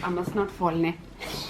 I must not fall ne.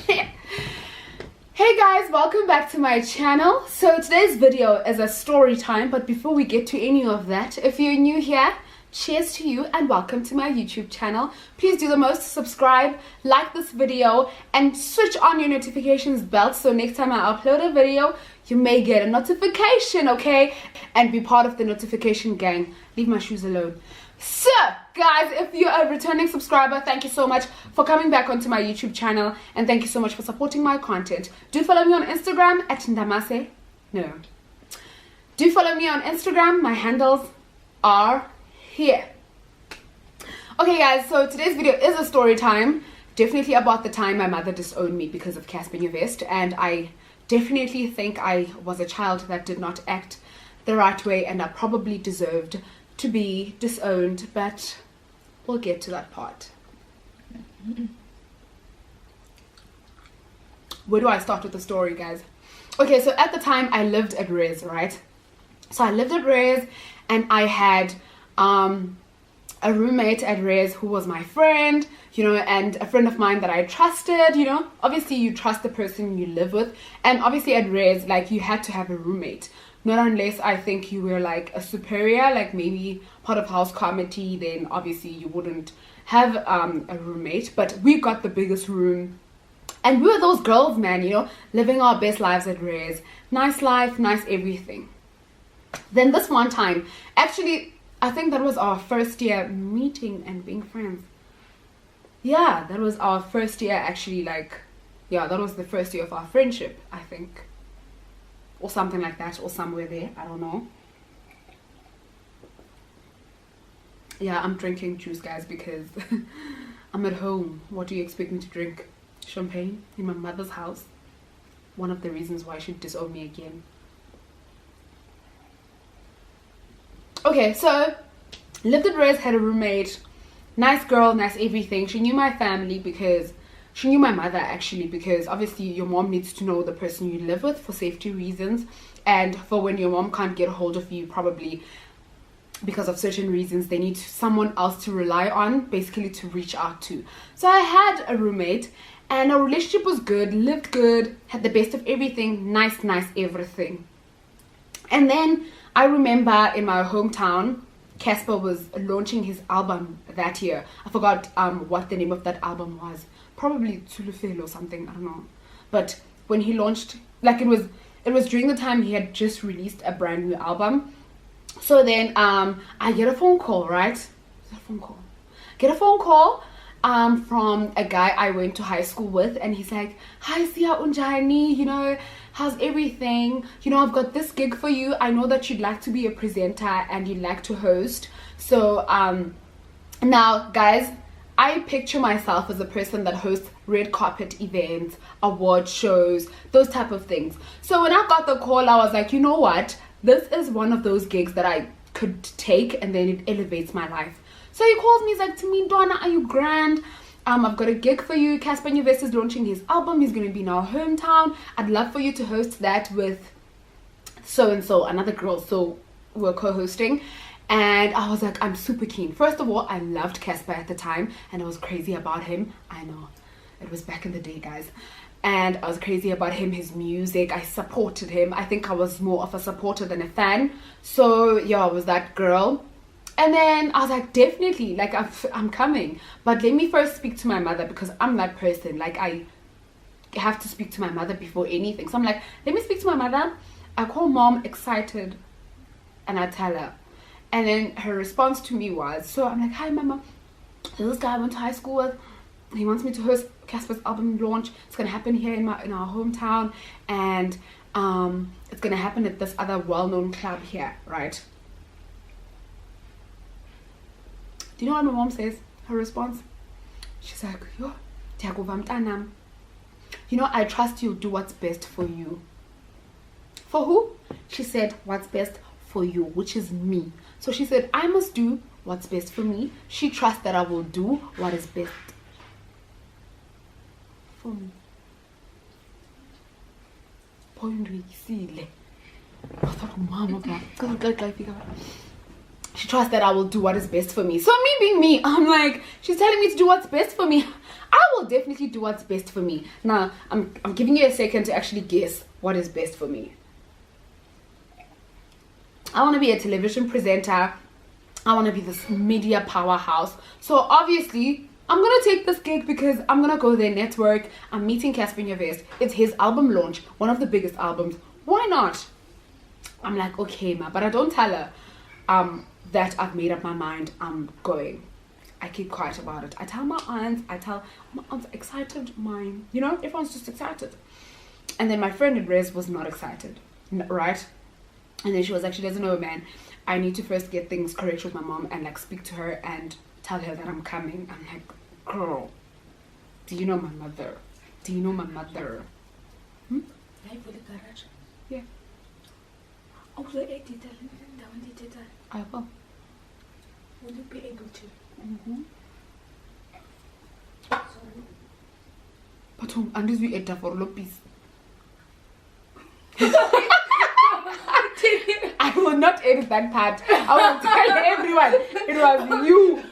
Hey guys, welcome back to my channel. So today's video is a story time, but before we get to any of that, if you're new here, cheers to you and welcome to my YouTube channel. Please do the most to subscribe, like this video, and switch on your notifications bell so next time I upload a video, you may get a notification, okay? And be part of the notification gang. Leave my shoes alone. So guys, if you're a returning subscriber, thank you so much for coming back onto my YouTube channel, and thank you so much for supporting my content. Do follow me on Instagram at Ndamase. No. Do follow me on Instagram. My handles are here. Okay guys, so today's video is a story time, definitely about the time my mother disowned me because of Cassper Nyovest, and I definitely think I was a child that did not act the right way, and I probably deserved to be disowned, but we'll get to that part. Where do I start with the story, guys? Okay, so at the time I lived at Res, right? So I lived at Res, and I had a roommate at Res who was my friend, you know, and a friend of mine that I trusted, you know. Obviously you trust the person you live with, and obviously at Res, like, you had to have a roommate. Not unless I think you were like a superior, like maybe part of house committee, then obviously you wouldn't have a roommate. But we got the biggest room, and we were those girls, man, you know, living our best lives at Res. Nice life, nice everything. Then this one time, actually, I think that was our first year meeting and being friends. Yeah, that was our first year actually, like, yeah, that was the first year of our friendship, I think. Or something like that, or somewhere there, I don't know. Yeah, I'm drinking juice, guys, because I'm at home. What do you expect me to drink? Champagne in my mother's house? One of the reasons why she disowned me again. Okay, so lived at Res, had a roommate, nice girl, nice everything. She knew my family because she knew my mother, actually, because obviously your mom needs to know the person you live with for safety reasons, and for when your mom can't get a hold of you, probably because of certain reasons, they need someone else to rely on, basically to reach out to. So I had a roommate, and our relationship was good, lived good, had the best of everything, nice everything. And then I remember in my hometown, Cassper was launching his album that year. I forgot what the name of that album was. Probably Tulufelo or something, I don't know. But when he launched, like, it was during the time he had just released a brand new album. So then I get a phone call, right? Get a phone call from a guy I went to high school with, and he's like, "Hi Siya Unjani, you know, how's everything? You know, I've got this gig for you. I know that you'd like to be a presenter and you'd like to host. So now guys, I picture myself as a person that hosts red carpet events, award shows, those type of things. So when I got the call, I was like, you know what? This is one of those gigs that I could take, and then it elevates my life. So he calls me, he's like, to me, Donna, are you grand? I've got a gig for you. Cassper Nyovest is launching his album. He's going to be in our hometown. I'd love for you to host that with so-and-so, another girl. So we're co-hosting. And I was like, I'm super keen. First of all, I loved Cassper at the time, and I was crazy about him. I know, it was back in the day, guys. And I was crazy about him, his music. I supported him. I think I was more of a supporter than a fan. So yeah, I was that girl. And then I was like, definitely, like, I'm coming. But let me first speak to my mother, because I'm that person. Like, I have to speak to my mother before anything. So I'm like, let me speak to my mother. I call mom, excited, and I tell her. And then her response to me was, so I'm like, hi mama, this guy I went to high school with, he wants me to host Cassper's album launch. It's gonna happen here in our hometown, and it's gonna happen at this other well-known club here, right? Do you know what my mom says? Her response? She's like, yo, you know, I trust you, do what's best for you. For who? She said, what's best for you, which is me. So she said, I must do what's best for me. She trusts that I will do what is best for me. She trusts that I will do what is best for me. So me being me, I'm like, she's telling me to do what's best for me. I will definitely do what's best for me. Now, I'm giving you a second to actually guess what is best for me. I want to be a television presenter. I want to be this media powerhouse. So obviously, I'm going to take this gig because I'm going to go there, network. I'm meeting Cassper Nyovest. It's his album launch, one of the biggest albums. Why not? I'm like, okay, ma. But I don't tell her that I've made up my mind. I'm going. I keep quiet about it. I tell my aunts. Excited. Everyone's just excited. And then my friend Rez was not excited, right? And then she was like, she doesn't know, man. I need to first get things correct with my mom and like speak to her and tell her that I'm coming. I'm like, girl, do you know my mother? Do you know my mother? Yeah. I will. Will you be able to? But and this we ate for Lopez. I will not edit that part. I will tell everyone it was you.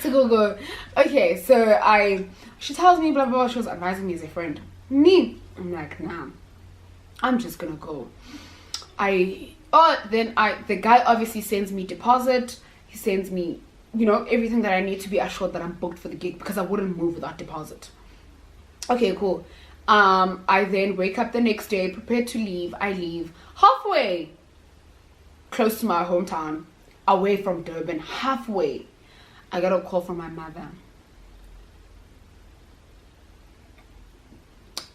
So go. Okay, so she tells me blah blah blah. She was advising me as a friend. Me, I'm like, nah, I'm just gonna go. The guy obviously sends me deposit. He sends me, everything that I need to be assured that I'm booked for the gig because I wouldn't move without deposit. Okay, cool. I then wake up the next day, prepared to leave. I leave halfway close to my hometown, away from Durban. Halfway, I got a call from my mother.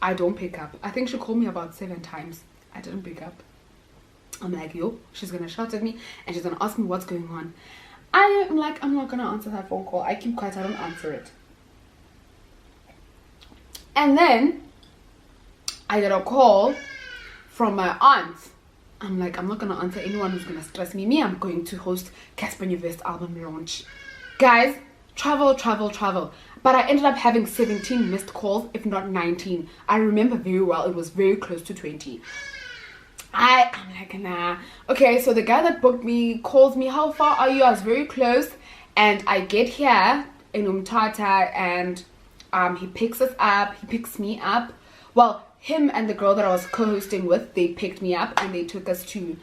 I don't pick up. I think she called me about 7 times. I didn't pick up. I'm like, yo, she's gonna shout at me and she's gonna ask me what's going on. I'm like, I'm not gonna answer that phone call. I keep quiet. I don't answer it. And then I get a call from my aunt. I'm like, I'm not gonna answer anyone who's gonna stress me. I'm going to host Cassper Nyovest album launch. Guys, travel. But I ended up having 17 missed calls, if not 19. I remember very well. It was very close to 20. I'm like, nah. Okay, so the guy that booked me calls me, how far are you? I was very close. And I get here in Umtata and he picks me up. Well, him and the girl that I was co-hosting with, they picked me up and they took us to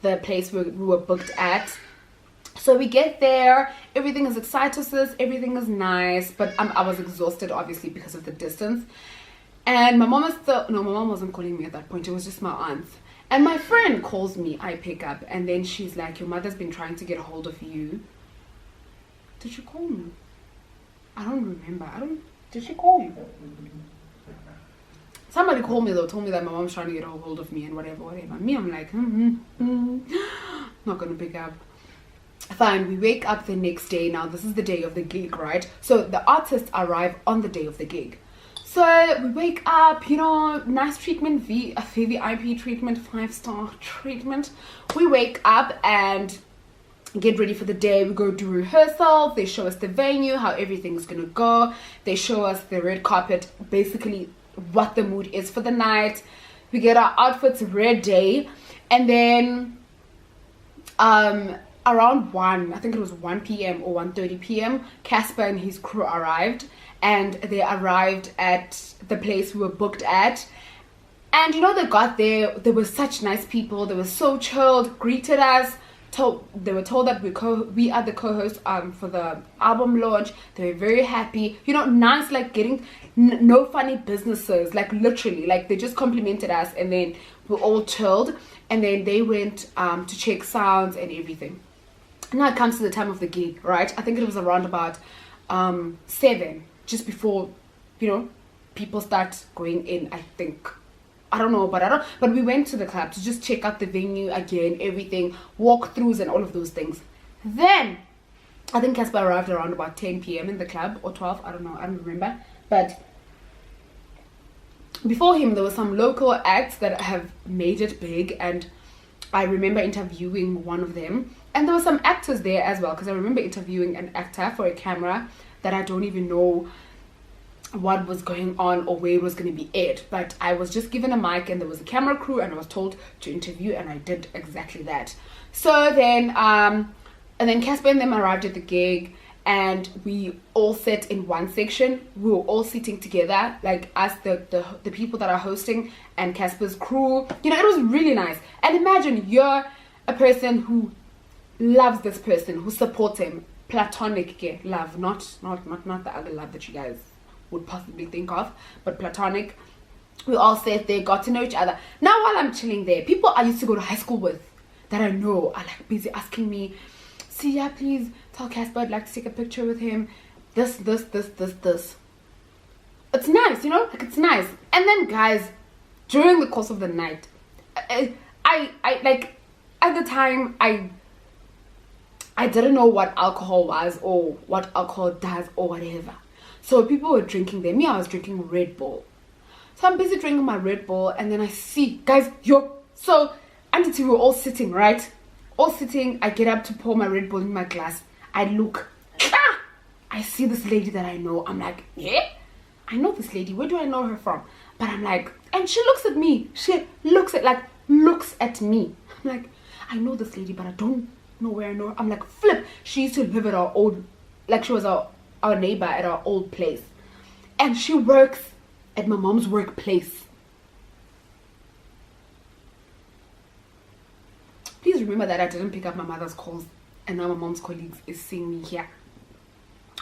the place where we were booked at. So we get there, everything is exciting, everything is nice, but I was exhausted obviously because of the distance. And my mom my mom wasn't calling me at that point, it was just my aunt. And my friend calls me, I pick up, and then she's like, your mother's been trying to get a hold of you. Did she call me? I don't remember. Did she call me? Somebody called me though, told me that my mom's trying to get a hold of me and whatever. Me, I'm like, not gonna pick up. Fine, we wake up the next day. Now this is the day of the gig, right? So the artists arrive on the day of the gig. So we wake up, nice treatment, VIP treatment, 5-star treatment. We wake up and get ready for the day. We go do rehearsals. They show us the venue, how everything's gonna go. They show us the red carpet, basically what the mood is for the night. We get our outfits ready, and then around 1, I think it was 1 p.m. or 1:30 p.m. Cassper and his crew arrived, and they arrived at the place we were booked at. And they got there, they were such nice people. They were so chilled, greeted us, they were told that we are the co-hosts for the album launch. They were very happy, nice, like getting no funny businesses, like literally, like they just complimented us, and then we all chilled, and then they went to check sounds and everything. Now it comes to the time of the gig, right? I think it was around about 7, just before people start going in, I think. I don't know, but we went to the club to just check out the venue again, everything, walkthroughs and all of those things. Then I think Cassper arrived around about 10 p.m. in the club, or 12, I don't know, I don't remember. But before him there were some local acts that have made it big, and I remember interviewing one of them, and there were some actors there as well, because I remember interviewing an actor for a camera that I don't even know what was going on or where it was going to be aired, but I was just given a mic and there was a camera crew and I was told to interview, and I did exactly that. So then and then Cassper and them arrived at the gig, and we all sat in one section. We were all sitting together, like us, the people that are hosting, and Cassper's crew. You know, it was really nice. And imagine you're a person who loves this person, who supports him, platonic love, not the other love that you guys would possibly think of, but platonic. We all sat there, got to know each other. Now while I'm chilling there, people I used to go to high school with that I know are like busy asking me, Siya, please tell Cassper I'd like to take a picture with him. This. It's nice, you know, like it's nice. And then guys, during the course of the night, I like, at the time I didn't know what alcohol was or what alcohol does or whatever. So people were drinking there. Me, I was drinking Red Bull. So I'm busy drinking my Red Bull, and then I see, guys, so Auntie, we were all sitting, right? All sitting. I get up to pour my Red Bull in my glass. I look. I see this lady that I know. I'm like, yeah? I know this lady. Where do I know her from? But I'm like, and she looks at me. She looks at me. I'm like, I know this lady, but I don't know where I know her. I'm like, flip. She used to live at our old, like she was our neighbor at our old place. And she works at my mom's workplace. Please remember that I didn't pick up my mother's calls, and now my mom's colleagues is seeing me here.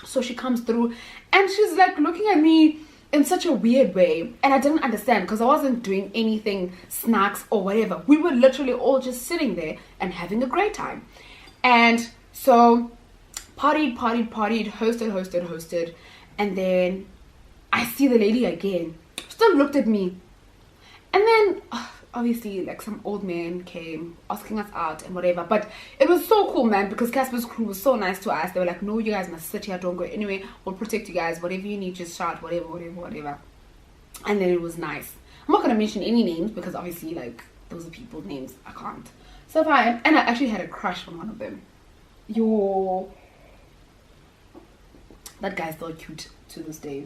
So she comes through and she's like looking at me in such a weird way, and I didn't understand because I wasn't doing anything, snacks or whatever. We were literally all just sitting there and having a great time. And so partied, hosted, and then I see the lady again. Still looked at me, and then obviously like some old man came asking us out and whatever. But it was so cool, man, because Cassper's crew was so nice to us. They were like, no, you guys must sit here, don't go anywhere, we'll protect you guys, whatever you need, just shout, whatever. And then it was nice. I'm not gonna mention any names because obviously like those are people's names, I can't. So fine. And I actually had a crush on one of them. That guy's still cute to this day.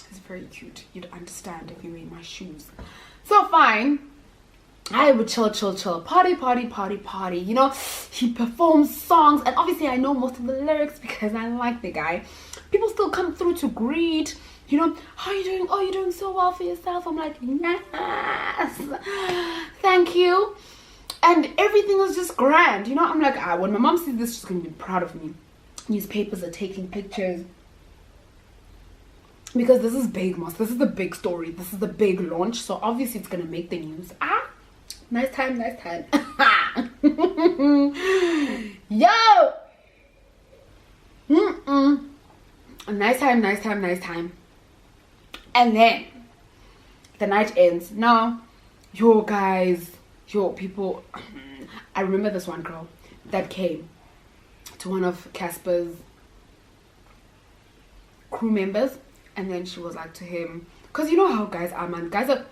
He's very cute. You'd understand if you were in my shoes. So fine. I would chill, party. You know, he performs songs, and obviously I know most of the lyrics because I like the guy. People still come through to greet. You know, how are you doing? Oh, you're doing so well for yourself. I'm like, yes, thank you. And everything was just grand. You know, I'm like, when my mom sees this, she's gonna be proud of me. Newspapers are taking pictures. Because this is big, Moss. This is the big story. This is the big launch. So obviously it's gonna make the news. Nice time. Yo! Nice time. And then the night ends. Now, people, I remember this one girl that came to one of Cassper's crew members, and then she was like to him, because you know how guys are, man. Guys are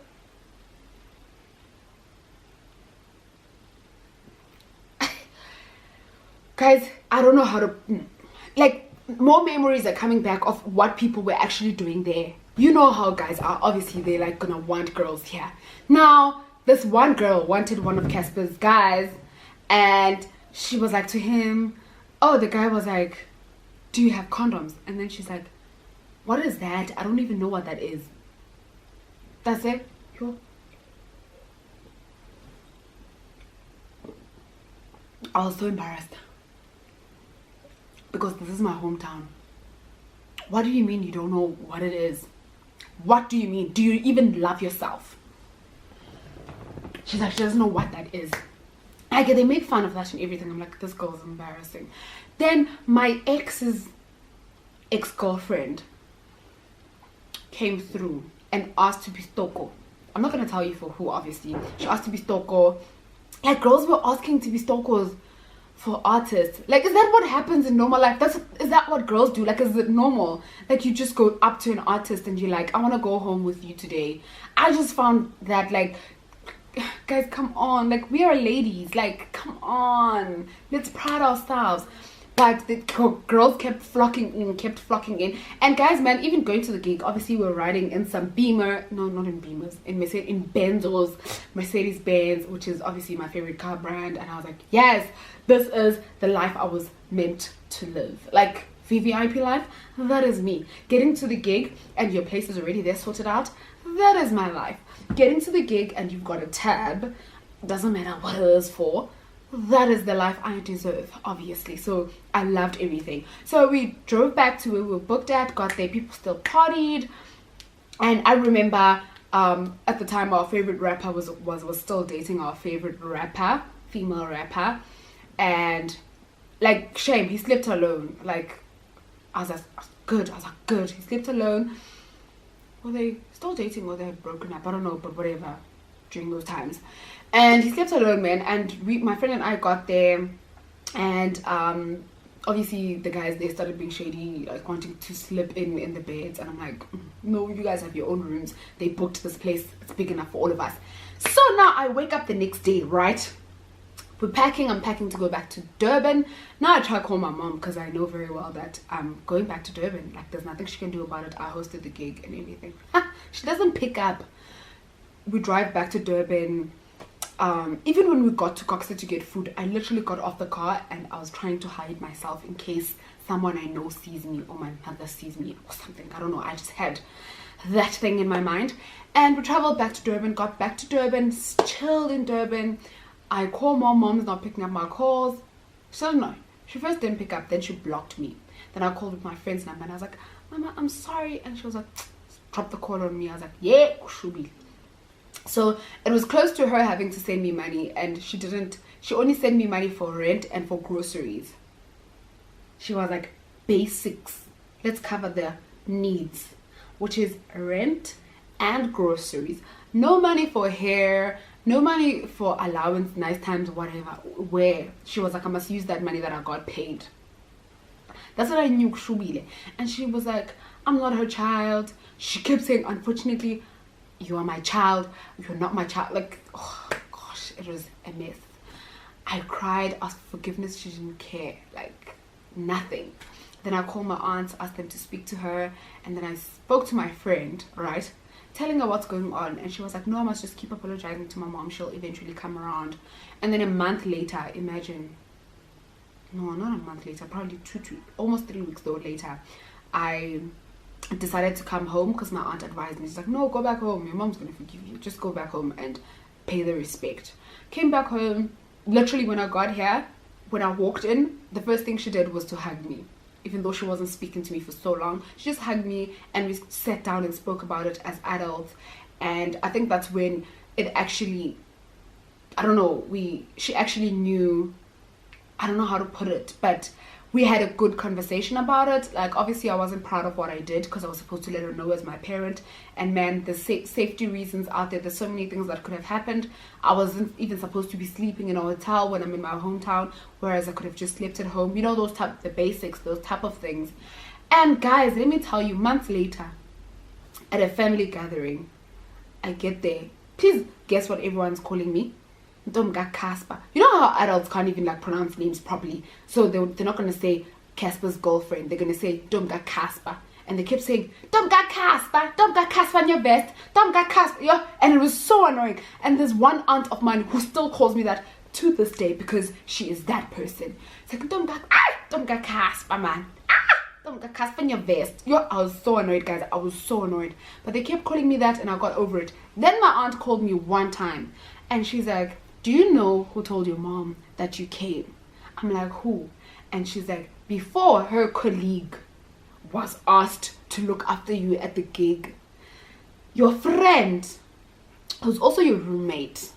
guys, I don't know how to, like, more memories are coming back of what people were actually doing there. You know how guys are. Obviously they're like gonna want girls here. Now this one girl wanted one of Cassper's guys, and she was like to him, oh, the guy was like, do you have condoms? And then she's like, what is that? I don't even know what that is. That's it. Sure. I was so embarrassed because this is my hometown. What do you mean you don't know what it is? What do you mean? Do you even love yourself? She's like, she doesn't know what that is. Like, they make fun of that and everything. I'm like, this girl's embarrassing. Then my ex's ex-girlfriend came through and asked to be stoko. I'm not gonna tell you for who, obviously. She asked to be stoko. Like, girls were asking to be stokos for artists. Like, is that what happens in normal life? Is that what girls do? Like, is it normal? Like, you just go up to an artist and you're like, I want to go home with you today. I just found that, like, guys, come on. Like, we are ladies. Like, come on. Let's pride ourselves. But the girls kept flocking in. And guys, man, even going to the gig, obviously we were riding in some Beamer, no, not in Beamers, in Benzos, Mercedes Benz, which is obviously my favorite car brand. And I was like, yes, this is the life I was meant to live. Like VVIP life, that is me. Getting to the gig and your place is already there sorted out, that is my life. Getting to the gig and you've got a tab, doesn't matter what it is for, that is the life I deserve, obviously. So I loved everything. So we drove back to where we were booked at, got there, people still partied. And I remember at the time our favorite rapper was still dating our favorite rapper, female rapper. And like, shame, he slept alone. Like, I was like, good. He slept alone. Were they still dating or they had broken up? I don't know, but whatever, during those times. And he slept alone, man. And my friend and I got there, and obviously the guys, they started being shady, like wanting to slip in the beds. And I'm like, no, you guys have your own rooms. They booked this place, it's big enough for all of us. So now I wake up the next day, right? I'm packing to go back to Durban. Now I try to call my mom because I know very well that I'm going back to Durban. Like, there's nothing she can do about it. I hosted the gig and everything. She doesn't pick up. We drive back to Durban. Even when we got to Cassper to get food, I literally got off the car and I was trying to hide myself in case someone I know sees me or my mother sees me or something. I don't know. I just had that thing in my mind. And we traveled back to Durban, got back to Durban, chilled in Durban. I call mom's not picking up my calls. She doesn't know. She first didn't pick up, then she blocked me. Then I called with my friend's number and I was like, Mama, I'm sorry. And she was like, drop the call on me. I was like, yeah, Shubi. So it was close to her having to send me money, and she only sent me money for rent and for groceries. She was like, basics, let's cover the needs, which is rent and groceries. No money for hair, no money for allowance, nice times, whatever. Where she was like, I must use that money that I got paid. That's what I knew, Shubile. And she was like, I'm not her child. She kept saying, unfortunately, you are my child, you're not my child. Like, oh gosh, it was a mess. I cried, asked for forgiveness. She didn't care, like nothing. Then I called my aunts, asked them to speak to her, and then I spoke to my friend, right, telling her what's going on. And she was like, no, I must just keep apologizing to my mom, she'll eventually come around. And then a month later, imagine, no, not a month later, probably almost 3 weeks though later, I decided to come home because my aunt advised me. She's like, no, go back home, your mom's gonna forgive you, just go back home and pay the respect. Came back home. Literally when I got here, when I walked in, the first thing she did was to hug me. Even though she wasn't speaking to me for so long, she just hugged me and we sat down and spoke about it as adults. And I think that's when it actually, I don't know, she actually knew, I don't know how to put it, but we had a good conversation about it. Like, obviously I wasn't proud of what I did because I was supposed to let her know as my parent, and man, the safety reasons out there, there's so many things that could have happened. I wasn't even supposed to be sleeping in a hotel when I'm in my hometown, whereas I could have just slept at home, you know, the basics, those type of things. And guys, let me tell you, months later at a family gathering, I get there, please guess what everyone's calling me? Cassper. You know how adults can't even like pronounce names properly, so they're not going to say Casper's girlfriend, they're going to say Cassper. And they kept saying Cassper, Nyovest, Cassper, yeah. And it was so annoying. And there's one aunt of mine who still calls me that to this day because she is that person. It's like Cassper, man, Cassper Nyovest. Yeah, I was so annoyed, guys. I was so annoyed, but they kept calling me that and I got over it. Then my aunt called me one time and she's like, do you know who told your mom that you came? I'm like, who? And she's like, before her colleague was asked to look after you at the gig, your friend, who's also your roommate,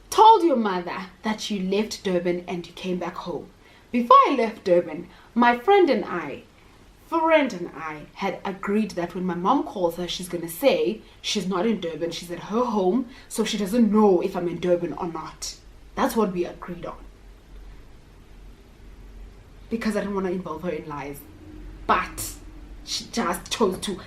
told your mother that you left Durban and you came back home. Before I left Durban, my friend and I had agreed that when my mom calls her, she's gonna say she's not in Durban, she's at her home, so she doesn't know if I'm in Durban or not. That's what we agreed on, because I didn't want to involve her in lies. But she just chose to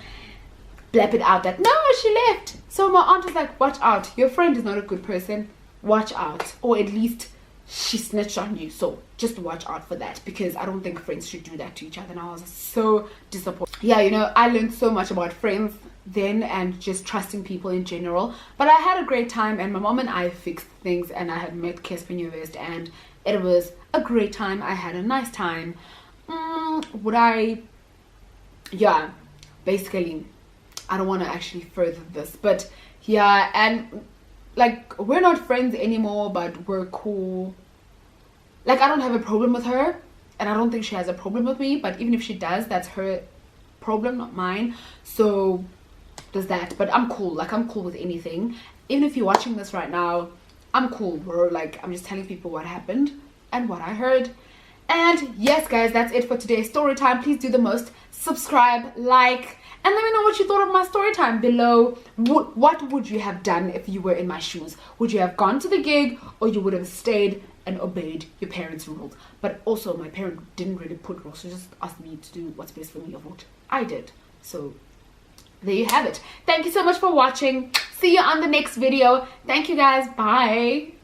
blab it out that no, she left. So my aunt was like, watch out, your friend is not a good person, watch out, or at least she snitched on you. So just watch out for that, because I don't think friends should do that to each other. And I was so disappointed. Yeah, you know, I learned so much about friends then and just trusting people in general. But I had a great time, and my mom and I fixed things, and I had met Cassper Nyovest, and it was a great time. I had a nice time. Yeah, basically, I don't want to actually further this, but yeah, and like, we're not friends anymore, but we're cool. Like, I don't have a problem with her, and I don't think she has a problem with me, but even if she does, that's her problem, not mine. So there's that. But I'm cool. Like, I'm cool with anything. Even if you're watching this right now, I'm cool, bro. Like, I'm just telling people what happened and what I heard. And yes, guys, that's it for today's story time. Please do the most, subscribe, like, and let me know what you thought of my story time below. What would you have done if you were in my shoes? Would you have gone to the gig, or you would have stayed and obeyed your parents' rules? But also, my parent didn't really put rules. She just asked me to do what's best for me, of what I did. So there you have it. Thank you so much for watching. See you on the next video. Thank you, guys. Bye.